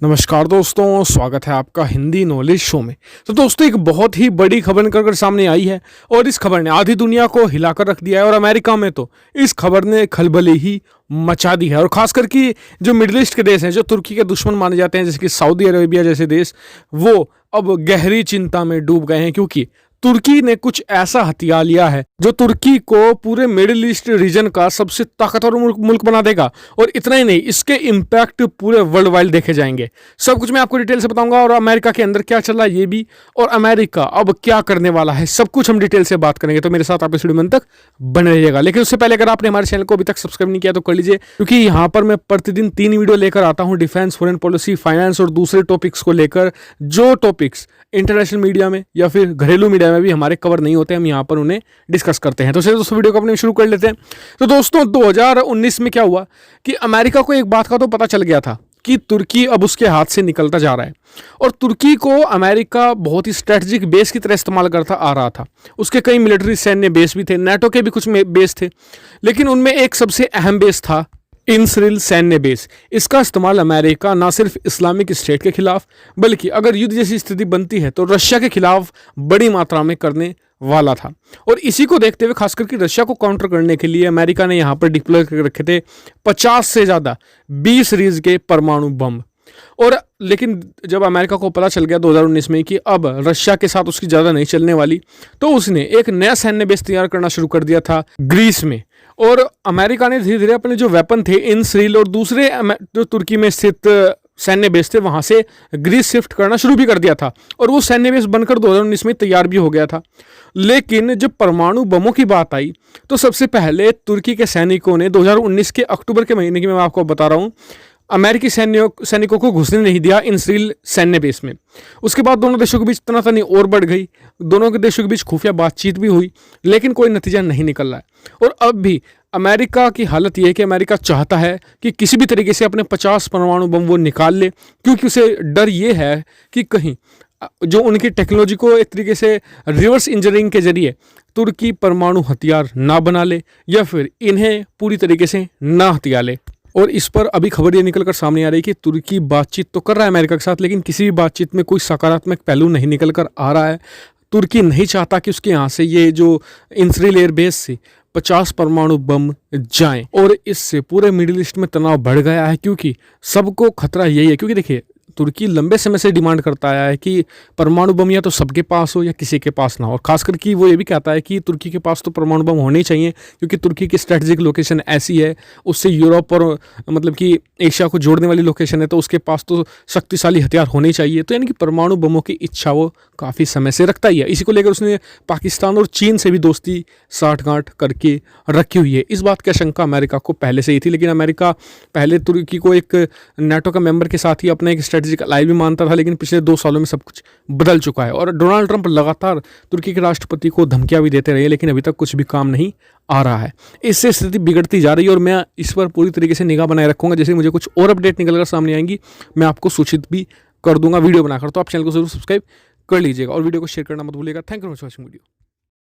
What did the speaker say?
नमस्कार दोस्तों, स्वागत है आपका हिंदी नॉलेज शो में। तो दोस्तों, एक बहुत ही बड़ी खबर निकल कर सामने आई है और इस खबर ने आधी दुनिया को हिलाकर रख दिया है। और अमेरिका में तो इस खबर ने खलबली ही मचा दी है। और खासकर कि जो मिडिल ईस्ट के देश हैं, जो तुर्की के दुश्मन माने जाते हैं, जैसे कि सऊदी अरेबिया जैसे देश, वो अब गहरी चिंता में डूब गए हैं, क्योंकि तुर्की ने कुछ ऐसा हथियार लिया है जो तुर्की को पूरे मिडिल ईस्ट रीजन का सबसे ताकतवर मुल्क बना देगा। और इतना ही नहीं, इसके इम्पैक्ट पूरे वर्ल्ड वाइड देखे जाएंगे। सब कुछ मैं आपको डिटेल से बताऊंगा, और अमेरिका के अंदर क्या चल रहा है ये भी, और अमेरिका अब क्या करने वाला है, सब कुछ हम डिटेल से बात करेंगे। तो मेरे साथ आप इस वीडियो में तक बने रहिएगा। लेकिन उससे पहले अगर आपने हमारे चैनल को अभी तक सब्सक्राइब नहीं किया तो कर लीजिए, क्योंकि यहाँ पर मैं प्रतिदिन 3 वीडियो लेकर आता हूँ डिफेंस, फॉरेन पॉलिसी, फाइनेंस और दूसरे टॉपिक्स को लेकर। जो टॉपिक्स इंटरनेशनल मीडिया में या फिर घरेलू मीडिया में भी हमारे कवर नहीं होते, हम यहाँ पर उन्हें डिस्कस करते हैं। तो चलिए दोस्तों, वीडियो को अपने शुरू कर लेते हैं। तो दोस्तों, 2019 में क्या हुआ कि अमेरिका को एक बात का तो पता चल गया था कि तुर्की अब उसके हाथ से निकलता जा रहा है, और तुर्की को अमेरिका बहुत ही स्ट्रेटजिक बेस की तरह इस्तेमाल करता आ रहा था। उसके कई मिलिट्री सैन्य बेस भी थे, नाटो के भी कुछ बेस थे, लेकिन उनमें एक सबसे अहम बेस था इंसरिल सैन्य बेस। इसका इस्तेमाल अमेरिका ना सिर्फ इस्लामिक स्टेट के खिलाफ, बल्कि अगर युद्ध जैसी स्थिति बनती है तो रशिया के खिलाफ बड़ी मात्रा में करने वाला था। और इसी को देखते हुए, खासकर कि रशिया को काउंटर करने के लिए अमेरिका ने यहाँ पर डिप्लॉय कर रखे थे 50 से ज़्यादा 20 सीरीज के परमाणु बम। और लेकिन जब अमेरिका को पता चल गया 2019 में कि अब रशिया के साथ उसकी ज़्यादा नहीं चलने वाली, तो उसने एक नया सैन्य बेस तैयार करना शुरू कर दिया था ग्रीस में। और अमेरिका ने धीरे धीरे अपने जो वेपन थे इंसरिल और दूसरे जो तुर्की में स्थित सैन्य बेस थे वहाँ से ग्रीस शिफ्ट करना शुरू भी कर दिया था, और वो सैन्य बेस बनकर 2019 में तैयार भी हो गया था। लेकिन जब परमाणु बमों की बात आई तो सबसे पहले तुर्की के सैनिकों ने 2019 के अक्टूबर के महीने की मैं आपको बता रहा हूँ, अमेरिकी सैनिकों को घुसने नहीं दिया इंसरिल सैन्य बेस में। उसके बाद दोनों देशों के बीच तनातनी और बढ़ गई, दोनों के देशों के बीच खुफिया बातचीत भी हुई, लेकिन कोई नतीजा नहीं निकल रहा है। और अब भी अमेरिका की हालत यह है कि अमेरिका चाहता है कि किसी भी तरीके से अपने 50 परमाणु बम वो निकाल ले, क्योंकि उसे डर ये है कि कहीं जो उनकी टेक्नोलॉजी को एक तरीके से रिवर्स इंजीनियरिंग के जरिए तुर्की परमाणु हथियार ना बना ले, या फिर इन्हें पूरी तरीके से ना हथिया ले। और इस पर अभी खबर ये निकल कर सामने आ रही है कि तुर्की बातचीत तो कर रहा है अमेरिका के साथ, लेकिन किसी भी बातचीत में कोई सकारात्मक पहलू नहीं निकल कर आ रहा है। तुर्की नहीं चाहता कि उसके यहाँ से ये जो इंसरिल एयर बेस से 50 परमाणु बम जाएं, और इससे पूरे मिडिल ईस्ट में तनाव बढ़ गया है, क्योंकि सबको खतरा यही है। क्योंकि देखिए, तुर्की लंबे समय से डिमांड करता आया है कि परमाणु बम या तो सबके पास हो या किसी के पास ना हो। खासकर कि वो ये भी कहता है कि तुर्की के पास तो परमाणु बम होने ही चाहिए, क्योंकि तुर्की की स्ट्रेटजिक लोकेशन ऐसी है, उससे यूरोप और मतलब कि एशिया को जोड़ने वाली लोकेशन है, तो उसके पास तो शक्तिशाली हथियार होने चाहिए। तो यानी कि परमाणु बमों की इच्छा वो काफ़ी समय से रखता ही है। इसी को लेकर उसने पाकिस्तान और चीन से भी दोस्ती साठगांठ करके रखी हुई है। इस बात की आशंका अमेरिका को पहले से ही थी, लेकिन अमेरिका पहले तुर्की को एक नाटो का मेंबर के साथ ही अपना एक स्ट्रेटजिक अलाई भी मानता था, लेकिन पिछले 2 सालों में सब कुछ बदल चुका है। और डोनाल्ड ट्रंप लगातार तुर्की के राष्ट्रपति को धमकियां भी देते रहे, लेकिन अभी तक कुछ भी काम नहीं आ रहा है। इससे स्थिति बिगड़ती जा रही है, और मैं इस पर पूरी तरीके से निगाह बनाए रखूंगा। जैसे मुझे कुछ और अपडेट निकलकर सामने आएंगी, मैं आपको सूचित भी कर दूंगा वीडियो बनाकर। तो आप चैनल को जरूर सब्सक्राइब कर लीजिएगा और वीडियो को शेयर करना मत भूलिएगा। Thank you for watching video.